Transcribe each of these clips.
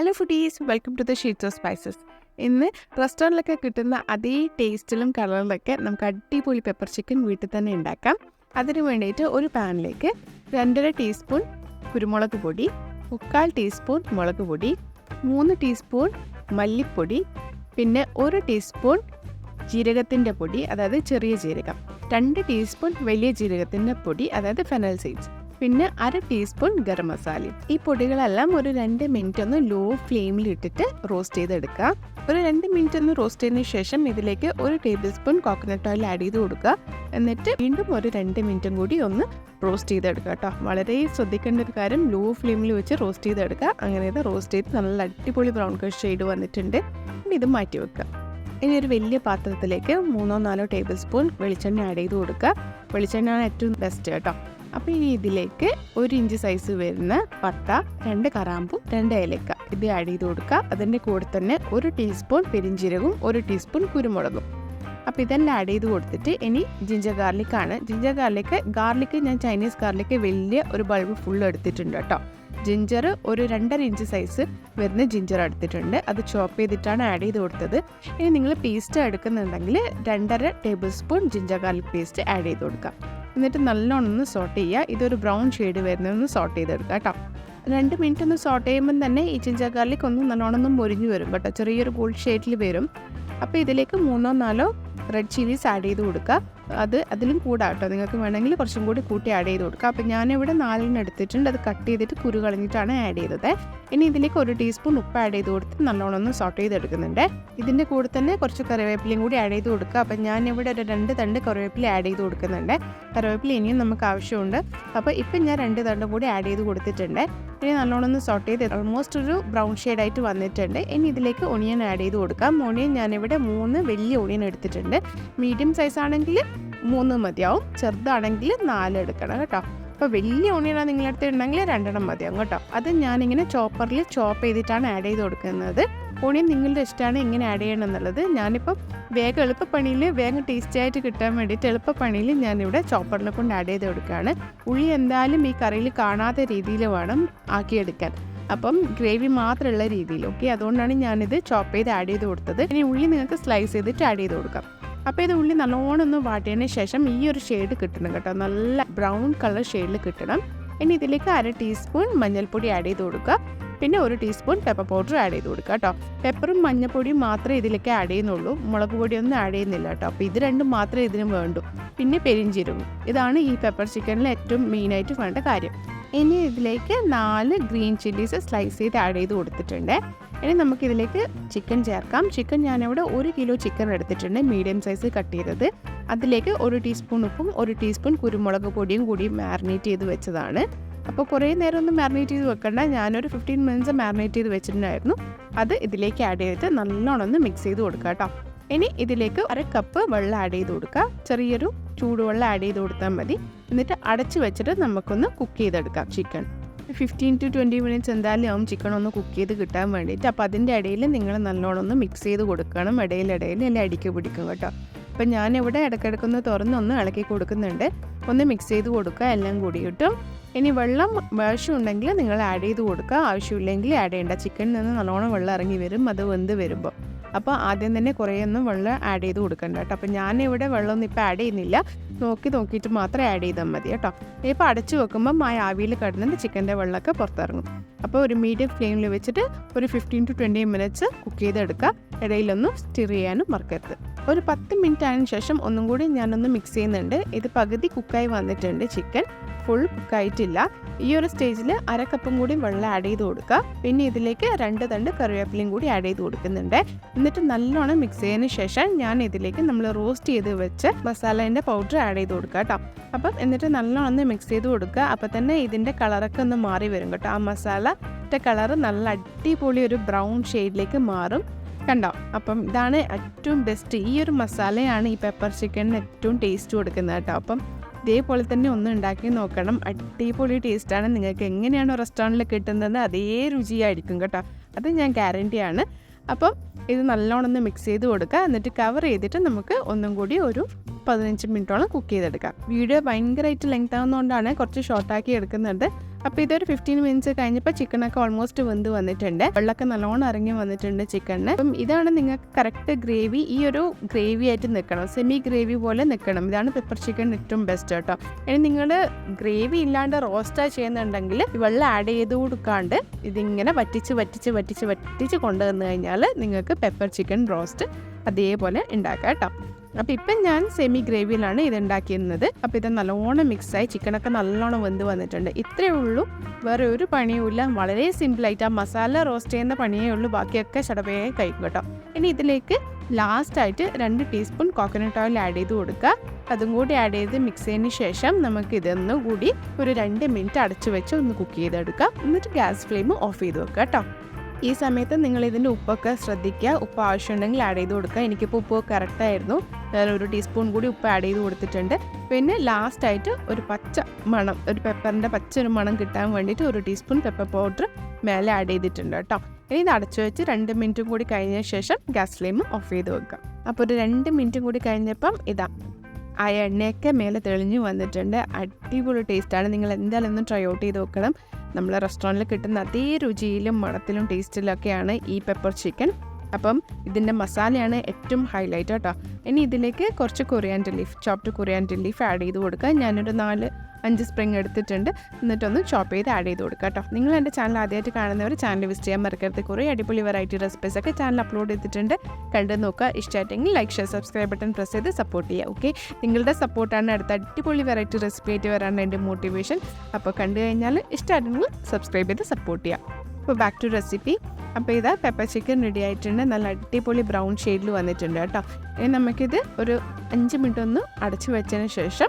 Hello foodies, welcome to the sheets of spices. ഇന്ന് റെസ്റ്റോറൻറ്റിലൊക്കെ കിട്ടുന്ന അതേ ടേസ്റ്റിലും കളറിലൊക്കെ നമുക്ക് അടിപൊളി പെപ്പർ ചിക്കൻ വീട്ടിൽ തന്നെ ഉണ്ടാക്കാം. അതിന് വേണ്ടിയിട്ട് ഒരു പാനിലേക്ക് 2.5 ടീസ്പൂൺ കുരുമുളക് പൊടി, 1/4 ടീസ്പൂൺ മുളക് പൊടി, 3 ടീസ്പൂൺ മല്ലിപ്പൊടി, പിന്നെ 1 ടീസ്പൂൺ ജീരകത്തിൻ്റെ പൊടി, അതായത് ചെറിയ ജീരകം, 2 ടീസ്പൂൺ വലിയ ജീരകത്തിൻ്റെ പൊടി, അതായത് ഫെനൽ സീഡ്സ്, പിന്നെ 1/2 ടീസ്പൂൺ ഗരം മസാലയും. ഈ പൊടികളെല്ലാം ഒരു 2 മിനിറ്റ് ഒന്ന് ലോ ഫ്ലെയിമിൽ ഇട്ടിട്ട് റോസ്റ്റ് ചെയ്തെടുക്കുക. ഒരു 2 മിനിറ്റ് ഒന്ന് റോസ്റ്റ് ചെയ്തതിന് ശേഷം ഇതിലേക്ക് 1 table spoon coconut oil add ചെയ്ത് കൊടുക്കുക. എന്നിട്ട് വീണ്ടും ഒരു 2 മിനിറ്റും കൂടി ഒന്ന് റോസ്റ്റ് ചെയ്തെടുക്കുക കേട്ടോ. വളരെ ശ്രദ്ധിക്കേണ്ട ഒരു കാര്യം, ലോ ഫ്ലെയിമിൽ വെച്ച് റോസ്റ്റ് ചെയ്തെടുക്കുക. അങ്ങനെ ഇത് റോസ്റ്റ് ചെയ്ത് നല്ല അടിപൊളി ബ്രൗൺ കളർ ഷെയ്ഡ് വന്നിട്ടുണ്ട്. ഇത് മാറ്റി വെക്കുക. ഇനി ഒരു വലിയ പാത്രത്തിലേക്ക് 3-4 ടേബിൾ സ്പൂൺ വെളിച്ചെണ്ണ ആഡ് ചെയ്ത് കൊടുക്കുക. വെളിച്ചെണ്ണയാണ് ഏറ്റവും ബെസ്റ്റ് കേട്ടോ. അപ്പോൾ ഇനി ഇതിലേക്ക് 1 ഇഞ്ച് സൈസ് വരുന്ന പട്ട, 2 കറാമ്പു, 2 ഏലക്ക ഇത് ആഡ് ചെയ്ത് കൊടുക്കുക. അതിൻ്റെ കൂടെ തന്നെ 1 ടീസ്പൂൺ പെരിഞ്ജീരകവും 1 ടീസ്പൂൺ കുരുമുളകും. അപ്പോൾ ഇതെല്ലാം ആഡ് ചെയ്ത് കൊടുത്തിട്ട് ഇനി ജിഞ്ചർ ഗാർലിക്കാണ്. ഗാർലിക്ക് ഞാൻ ചൈനീസ് ഗാർലിക്ക് വലിയ ഒരു ബൾബ് ഫുൾ എടുത്തിട്ടുണ്ട് കേട്ടോ. ജിഞ്ചർ ഒരു 2.5 ഇഞ്ച് സൈസ് വരുന്ന ജിഞ്ചർ എടുത്തിട്ടുണ്ട്. അത് ചോപ്പ് ചെയ്തിട്ടാണ് ആഡ് ചെയ്ത് കൊടുത്തത്. ഇനി നിങ്ങൾ പേസ്റ്റ് എടുക്കുന്നുണ്ടെങ്കിൽ 2.5 table spoon ginger garlic paste add ചെയ്ത് കൊടുക്കുക. എന്നിട്ട് നല്ലോണം ഒന്ന് സോട്ട് ചെയ്യുക. ഇതൊരു ബ്രൗൺ ഷെയ്ഡ് വരുന്നതൊന്ന് സോട്ട് ചെയ്തെടുക്കുക കേട്ടോ. 2 മിനിറ്റ് ഒന്ന് സോട്ട് ചെയ്യുമ്പം തന്നെ ഈ ജിഞ്ചർ ഗാർലിക് ഒന്ന് നല്ലോണം മുരിഞ്ഞ് വരും കേട്ടോ. ചെറിയൊരു ഗോൾഡ് ഷെയ്ഡിൽ വരും. അപ്പോൾ ഇതിലേക്ക് 3-4 റെഡ് ചില്ലീസ് ആഡ് ചെയ്ത് കൊടുക്കുക. അതിലും കൂടാം കേട്ടോ. നിങ്ങൾക്ക് വേണമെങ്കിൽ കുറച്ചും കൂടി കൂട്ടി ആഡ് ചെയ്ത് കൊടുക്കുക. അപ്പോൾ ഞാനിവിടെ 4 എടുത്തിട്ടുണ്ട്. അത് കട്ട് ചെയ്തിട്ട് കുരു കളഞ്ഞിട്ടാണ് ആഡ് ചെയ്തത്. ഇനി ഇതിലേക്ക് 1 ടീസ്പൂൺ ഉപ്പ് ആഡ് ചെയ്ത് കൊടുത്ത് നല്ലോണം ഒന്ന് സോട്ട് ചെയ്തെടുക്കുന്നുണ്ട്. ഇതിൻ്റെ കൂടെ തന്നെ കുറച്ച് കറിവേപ്പിലയും കൂടി ആഡ് ചെയ്ത് കൊടുക്കുക. അപ്പം ഞാനിവിടെ ഒരു 2 തണ്ട് കറിവേപ്പില ആഡ് ചെയ്ത് കൊടുക്കുന്നുണ്ട്. കറിവേപ്പില ഇനിയും നമുക്ക് ആവശ്യമുണ്ട്. അപ്പോൾ ഇപ്പം ഞാൻ 2 തണ്ടും കൂടി ആഡ് ചെയ്ത് കൊടുത്തിട്ടുണ്ട്. ഇനി നല്ലോണം ഒന്ന് സോട്ട് ചെയ്ത് ഓൾമോസ്റ്റ് ഒരു ബ്രൗൺ ഷെയ്ഡായിട്ട് വന്നിട്ടുണ്ട്. ഇനി ഇതിലേക്ക് ഒണിയൻ ആഡ് ചെയ്ത് കൊടുക്കാം. ഒണിയൻ ഞാനിവിടെ 3 വലിയ ഒണിയൻ എടുത്തിട്ടുണ്ട്. മീഡിയം സൈസ് ആണെങ്കിൽ 3 മതിയാവും, ചെറുതാണെങ്കിൽ 4 എടുക്കണം കേട്ടോ. അപ്പോൾ വലിയ ഓണിയനാണ് നിങ്ങളെടുത്തിട്ടുണ്ടെങ്കിൽ 2 മതിയാവും കേട്ടോ. അത് ഞാനിങ്ങനെ ചോപ്പറിൽ ചോപ്പ് ചെയ്തിട്ടാണ് ആഡ് ചെയ്ത് കൊടുക്കുന്നത്. ഓണിയൻ നിങ്ങളുടെ ഇഷ്ടമാണ് എങ്ങനെ ആഡ് ചെയ്യണം എന്നുള്ളത്. ഞാനിപ്പം വേഗം എളുപ്പപ്പണിയിൽ വേഗം ടേസ്റ്റി ആയിട്ട് കിട്ടാൻ വേണ്ടിയിട്ട് എളുപ്പപ്പണിയിൽ ഞാനിവിടെ ചോപ്പറിനെ കൊണ്ട് ആഡ് ചെയ്ത് കൊടുക്കുകയാണ്. ഉള്ളി എന്തായാലും ഈ കറിയിൽ കാണാത്ത രീതിയിൽ വേണം ആക്കിയെടുക്കാൻ. അപ്പം ഗ്രേവി മാത്രമുള്ള രീതിയിൽ. ഓക്കെ, അതുകൊണ്ടാണ് ഞാനിത് ചോപ്പ് ചെയ്ത് ആഡ് ചെയ്ത് കൊടുത്തത്. ഇനി ഉള്ളി നിങ്ങൾക്ക് സ്ലൈസ് ചെയ്തിട്ട് ആഡ് ചെയ്ത് കൊടുക്കാം. അപ്പോൾ ഇത് ഉള്ളി നല്ലോണം ഒന്ന് വാട്ടിയതിന് ശേഷം ഈ ഒരു ഷെയ്ഡ് കിട്ടണം കേട്ടോ. നല്ല ബ്രൗൺ കളർ ഷെയ്ഡിൽ കിട്ടണം. ഇനി ഇതിലേക്ക് 1/2 ടീസ്പൂൺ മഞ്ഞൾപ്പൊടി ആഡ് ചെയ്ത് കൊടുക്കുക. പിന്നെ 1 ടീസ്പൂൺ പെപ്പർ പൗഡർ ആഡ് ചെയ്ത് കൊടുക്കുക കേട്ടോ. പെപ്പറും മഞ്ഞൾപ്പൊടിയും മാത്രമേ ഇതിലേക്ക് ആഡ് ചെയ്യുന്നുള്ളൂ. മുളക് പൊടിയൊന്നും ആഡ് ചെയ്യുന്നില്ല കേട്ടോ. അപ്പോൾ ഇത് രണ്ടും മാത്രമേ ഇതിന് വേണ്ടൂ. പിന്നെ പെരിഞ്ജീരകം. ഇതാണ് ഈ പെപ്പർ ചിക്കനിൽ ഏറ്റവും മെയിനായിട്ട് വേണ്ട കാര്യം. ഇനി ഇതിലേക്ക് 4 ഗ്രീൻ ചില്ലീസ് സ്ലൈസ് ചെയ്ത് ആഡ് ചെയ്ത് കൊടുത്തിട്ടുണ്ട്. ഇനി നമുക്കിതിലേക്ക് ചിക്കൻ ചേർക്കാം. ചിക്കൻ ഞാനിവിടെ 1 കിലോ ചിക്കൻ എടുത്തിട്ടുണ്ട്, മീഡിയം സൈസ് കട്ട് ചെയ്തത്. അതിലേക്ക് 1 ടീസ്പൂൺ ഉപ്പും 1 ടീസ്പൂൺ കുരുമുളക് പൊടിയും കൂടി മാരിനേറ്റ് ചെയ്ത് വെച്ചതാണ്. അപ്പോൾ കുറേ നേരം ഒന്നും മാരിനേറ്റ് ചെയ്ത് വെക്കണ്ട. ഞാനൊരു 15 മിനിറ്റ്സ് മാരിനേറ്റ് ചെയ്ത് വെച്ചിട്ടുണ്ടായിരുന്നു. അത് ഇതിലേക്ക് ആഡ് ചെയ്തിട്ട് നല്ലോണം ഒന്ന് മിക്സ് ചെയ്ത് കൊടുക്കുക കേട്ടോ. ഇനി ഇതിലേക്ക് 1 കപ്പ് വെള്ളം ആഡ് ചെയ്ത് കൊടുക്കുക. ചെറിയൊരു ചൂടുവെള്ളം ആഡ് ചെയ്ത് കൊടുത്താൽ മതി. എന്നിട്ട് അടച്ച് വെച്ചിട്ട് നമുക്കൊന്ന് കുക്ക് ചെയ്തെടുക്കാം ചിക്കൻ. 15 to 20 മിനിറ്റ്സ് എന്തായാലും ആവും ചിക്കൻ ഒന്ന് കുക്ക് ചെയ്ത് കിട്ടാൻ വേണ്ടിയിട്ട്. അപ്പോൾ അതിൻ്റെ ഇടയിൽ നിങ്ങൾ നല്ലോണം ഒന്ന് മിക്സ് ചെയ്ത് കൊടുക്കണം. ഇടയിലിടയിൽ എല്ലാം അടിക്ക് പിടിക്കും കേട്ടോ. അപ്പം ഞാനിവിടെ ഇടയ്ക്കിടയ്ക്കൊന്ന് തുറന്നൊന്ന് ഇളക്കി കൊടുക്കുന്നുണ്ട്. ഒന്ന് മിക്സ് ചെയ്ത് കൊടുക്കുക എല്ലാം കൂടി കിട്ടും. ഇനി വെള്ളം ആവശ്യമുണ്ടെങ്കിൽ നിങ്ങൾ ആഡ് ചെയ്ത് കൊടുക്കുക. ആവശ്യമില്ലെങ്കിൽ ആഡ് ചെയ്യേണ്ട. ചിക്കനിൽ നിന്ന് നല്ലോണം വെള്ളം ഇറങ്ങി വരും അത് വെന്ത് വരുമ്പോൾ. അപ്പോൾ ആദ്യം തന്നെ കുറേയൊന്നും വെള്ളം ആഡ് ചെയ്ത് കൊടുക്കണ്ട കേട്ടോ. അപ്പോൾ ഞാനിവിടെ വെള്ളമൊന്നും ഇപ്പോൾ ആഡ് ചെയ്യുന്നില്ല. നോക്കിയിട്ട് മാത്രം ആഡ് ചെയ്താൽ മതി കേട്ടോ. ഇപ്പോൾ അടച്ചു വെക്കുമ്പം ആ ആവിയിൽ കിടന്നിട്ട് ചിക്കൻ്റെ വെള്ളമൊക്കെ പുറത്തിറങ്ങും. അപ്പോൾ ഒരു മീഡിയം ഫ്ലെയിമിൽ വെച്ചിട്ട് ഒരു 15 to 20 മിനിറ്റ്സ് കുക്ക് ചെയ്തെടുക്കുക. ഇടയിലൊന്നും സ്റ്റിർ ചെയ്യാനും മറക്കരുത്. ഒരു 10 മിനിറ്റ് ആയതിനു ശേഷം ഒന്നും കൂടി ഞാനൊന്ന് മിക്സ് ചെയ്യുന്നുണ്ട്. ഇത് പകുതി കുക്കായി വന്നിട്ടുണ്ട്. ചിക്കൻ ഫുൾ കുക്കായിട്ടില്ല. ഈ ഒരു സ്റ്റേജിൽ 1/2 കപ്പും കൂടി വെള്ളം ആഡ് ചെയ്ത് കൊടുക്കുക. പിന്നെ ഇതിലേക്ക് 2 തണ്ട് കറിവേപ്പിലയും കൂടി ആഡ് ചെയ്ത് കൊടുക്കുന്നുണ്ട്. എന്നിട്ട് നല്ലോണം മിക്സ് ചെയ്തതിന് ശേഷം ഞാൻ ഇതിലേക്ക് നമ്മൾ റോസ്റ്റ് ചെയ്ത് വെച്ച് മസാലേൻ്റെ പൗഡർ ആഡ് ചെയ്ത് കൊടുക്കുക കേട്ടോ. അപ്പം എന്നിട്ട് നല്ലോണം ഒന്ന് മിക്സ് ചെയ്ത് കൊടുക്കുക. അപ്പം തന്നെ ഇതിൻ്റെ കളറൊക്കെ ഒന്ന് മാറി വരും കേട്ടോ. ആ മസാലയുടെ കളറ് നല്ല അടിപൊളി ഒരു ബ്രൗൺ ഷെയ്ഡിലേക്ക് മാറും കണ്ടോ. അപ്പം ഇതാണ് ഏറ്റവും ബെസ്റ്റ്. ഈ ഒരു മസാലയാണ് ഈ പെപ്പർ ചിക്കനിന് ഏറ്റവും ടേസ്റ്റ് കൊടുക്കുന്നത് കേട്ടോ. അപ്പം ഇതേപോലെ തന്നെ ഒന്ന് ഉണ്ടാക്കി നോക്കണം. അടിപൊളി ടേസ്റ്റാണ്. നിങ്ങൾക്ക് എങ്ങനെയാണോ റെസ്റ്റോറൻറ്റിൽ കിട്ടുന്നത് അതേ രുചിയായിരിക്കും കേട്ടോ. അത് ഞാൻ ഗ്യാരണ്ടിയാണ്. അപ്പം ഇത് നല്ലോണം ഒന്ന് മിക്സ് ചെയ്ത് കൊടുക്കുക. എന്നിട്ട് കവർ ചെയ്തിട്ട് നമുക്ക് ഒന്നും കൂടി ഒരു 15 മിനിറ്റോളം കുക്ക് ചെയ്തെടുക്കാം. വീഡിയോ ഭയങ്കരമായിട്ട് ലെങ്ത് ആവുന്നതുകൊണ്ടാണ് കുറച്ച് ഷോർട്ടാക്കി എടുക്കുന്നത്. അപ്പോൾ ഇതൊരു 15 മിനിറ്റ്സ് കഴിഞ്ഞപ്പോൾ ചിക്കനൊക്കെ ഓൾമോസ്റ്റ് വെന്ത് വന്നിട്ടുണ്ട്. വെള്ളമൊക്കെ നല്ലോണം ഇറങ്ങി വന്നിട്ടുണ്ട് ചിക്കനിന്. അപ്പം ഇതാണ് നിങ്ങൾക്ക് കറക്റ്റ് ഗ്രേവി. ഈ ഒരു ഗ്രേവി ആയിട്ട് നിൽക്കണം, സെമി ഗ്രേവി പോലെ നിൽക്കണം. ഇതാണ് പെപ്പർ ചിക്കൻ ഏറ്റവും ബെസ്റ്റ് കേട്ടോ. ഇനി നിങ്ങൾ ഗ്രേവി ഇല്ലാണ്ട് റോസ്റ്റാണ് ചെയ്യുന്നുണ്ടെങ്കിൽ വെള്ളം ആഡ് ചെയ്ത് കൊടുക്കാണ്ട് ഇതിങ്ങനെ വറ്റിച്ച് കൊണ്ടുവന്നു കഴിഞ്ഞാൽ നിങ്ങൾക്ക് പെപ്പർ ചിക്കൻ റോസ്റ്റ് അതേപോലെ ഉണ്ടാക്കാം കേട്ടോ. അപ്പോൾ ഇപ്പം ഞാൻ സെമി ഗ്രേവിയിലാണ് ഇത് ഉണ്ടാക്കിയിരുന്നത്. അപ്പോൾ ഇത് നല്ലോണം മിക്സായി ചിക്കനൊക്കെ നല്ലോണം വെന്ത് വന്നിട്ടുണ്ട്. ഇത്രയേ ഉള്ളൂ, വേറെ ഒരു പണിയും ഇല്ല. വളരെ സിമ്പിളായിട്ട് ആ മസാല റോസ്റ്റ് ചെയ്യുന്ന പണിയേ ഉള്ളൂ, ബാക്കിയൊക്കെ ചടപേ കഴിക്കും കേട്ടോ. ഇനി ഇതിലേക്ക് ലാസ്റ്റായിട്ട് 2 ടീസ്പൂൺ കോക്കനട്ട് ഓയിൽ ആഡ് ചെയ്ത് കൊടുക്കുക. അതും കൂടി ആഡ് ചെയ്ത് മിക്സ് ചെയ്തതിന് ശേഷം നമുക്ക് ഇതൊന്നും കൂടി ഒരു 2 മിനിറ്റ് അടച്ചു വെച്ച് ഒന്ന് കുക്ക് ചെയ്തെടുക്കാം. എന്നിട്ട് ഗ്യാസ് ഫ്ലെയിം ഓഫ് ചെയ്ത് വെക്കുക കേട്ടോ. ഈ സമയത്ത് നിങ്ങൾ ഇതിൻ്റെ ഉപ്പൊക്കെ ശ്രദ്ധിക്കുക. ഉപ്പ് ആവശ്യമുണ്ടെങ്കിൽ ആഡ് ചെയ്ത് കൊടുക്കുക. എനിക്കിപ്പോൾ ഉപ്പ് കറക്റ്റായിരുന്നു. വേറെ 1 ടീസ്പൂൺ കൂടി ഉപ്പ് ആഡ് ചെയ്ത് കൊടുത്തിട്ടുണ്ട്. പിന്നെ ലാസ്റ്റായിട്ട് ഒരു പച്ച മണം, ഒരു പെപ്പറിൻ്റെ പച്ചൊരു മണം കിട്ടാൻ വേണ്ടിയിട്ട് 1 ടീസ്പൂൺ പെപ്പർ പൗഡർ മേലെ ആഡ് ചെയ്തിട്ടുണ്ട് കേട്ടോ. ഇനി ഇത് അടച്ചു വെച്ച് 2 മിനിറ്റും കൂടി കഴിഞ്ഞ ശേഷം ഗ്യാസ് ഫ്ലെയിം ഓഫ് ചെയ്ത് വെക്കുക. അപ്പോൾ ഒരു 2 മിനിറ്റും കൂടി കഴിഞ്ഞപ്പം ഇതാ ആ എണ്ണയൊക്കെ മേലെ തെളിഞ്ഞു വന്നിട്ടുണ്ട്. അടിപൊളി ടേസ്റ്റാണ്. നിങ്ങൾ എന്തായാലും ഒന്ന് ട്രൈ ഔട്ട് ചെയ്ത് നോക്കണം. നമ്മൾ റെസ്റ്റോറൻറ്റിൽ കിട്ടുന്ന അതേ രുചിയിലും മണത്തിലും ടേസ്റ്റിലൊക്കെയാണ് ഈ പെപ്പർ ചിക്കൻ. അപ്പം ഇതിൻ്റെ മസാലയാണ് ഏറ്റവും ഹൈലൈറ്റ് കേട്ടോ. ഇനി ഇതിലേക്ക് കുറച്ച് coriander leaf, chopped coriander leaf add ചെയ്ത് കൊടുക്കുക. ഞാനൊരു 4-5 സ്പ്രിങ് എടുത്തിട്ടുണ്ട്. എന്നിട്ടൊന്ന് ചോപ്പ് ചെയ്ത് ആഡ് ചെയ്ത് കൊടുക്കുക കേട്ടോ. നിങ്ങൾ എൻ്റെ ചാനൽ ആദ്യമായിട്ട് കാണുന്നവർ ചാനൽ വിസിറ്റ് ചെയ്യാൻ മറക്കരുത്. കുറേ അടിപൊളി വെറൈറ്റി റെസിപ്പീസൊക്കെ ചാനൽ അപ്ലോഡ് ചെയ്തിട്ടുണ്ട്. കണ്ടു നോക്കുക. ഇഷ്ടമായിട്ടെങ്കിൽ like, share, subscribe button press ചെയ്ത് സപ്പോർട്ട് ചെയ്യുക. ഓക്കെ, നിങ്ങളുടെ സപ്പോർട്ടാണ് അടുത്ത അടിപൊളി വെറൈറ്റി റെസിപ്പി ആയിട്ട് വരാനാണ് എൻ്റെ മോട്ടിവേഷൻ. അപ്പോൾ കണ്ടു കഴിഞ്ഞാൽ ഇഷ്ടമായിട്ടെങ്കിൽ സബ്സ്ക്രൈബ് ചെയ്ത് സപ്പോർട്ട് ചെയ്യാം. അപ്പോൾ ബാക്ക് ടു റെസിപ്പി. അപ്പോൾ ഇതാ പെപ്പർ ചിക്കൻ റെഡി ആയിട്ടുണ്ട്. നല്ല അടിപൊളി ബ്രൗൺ ഷെയ്ഡിൽ വന്നിട്ടുണ്ട് കേട്ടോ. ഇനി നമുക്കിത് ഒരു 5 മിനിറ്റ് ഒന്ന് അടച്ചു വെച്ചതിന് ശേഷം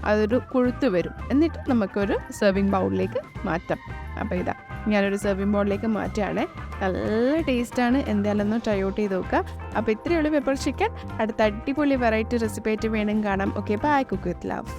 അതൊരു കൊഴുത്ത് വരും. എന്നിട്ട് നമുക്കൊരു സെർവിങ് ബൗളിലേക്ക് മാറ്റാം. അപ്പോൾ ഇതാ ഞാനൊരു സെർവിങ് ബൗളിലേക്ക് മാറ്റുകയാണ്. നല്ല ടേസ്റ്റാണ്. എന്തായാലും ഒന്ന് ട്രൈ ഔട്ട് ചെയ്ത് നോക്കുക. അപ്പോൾ ഇത്രയേ ഉള്ളൂ പെപ്പർ ചിക്കൻ. അടുത്ത അടിപൊളി വെറൈറ്റി റെസിപ്പി ആയിട്ട് വേണം കാണാം. Okay, bye. Cook with love.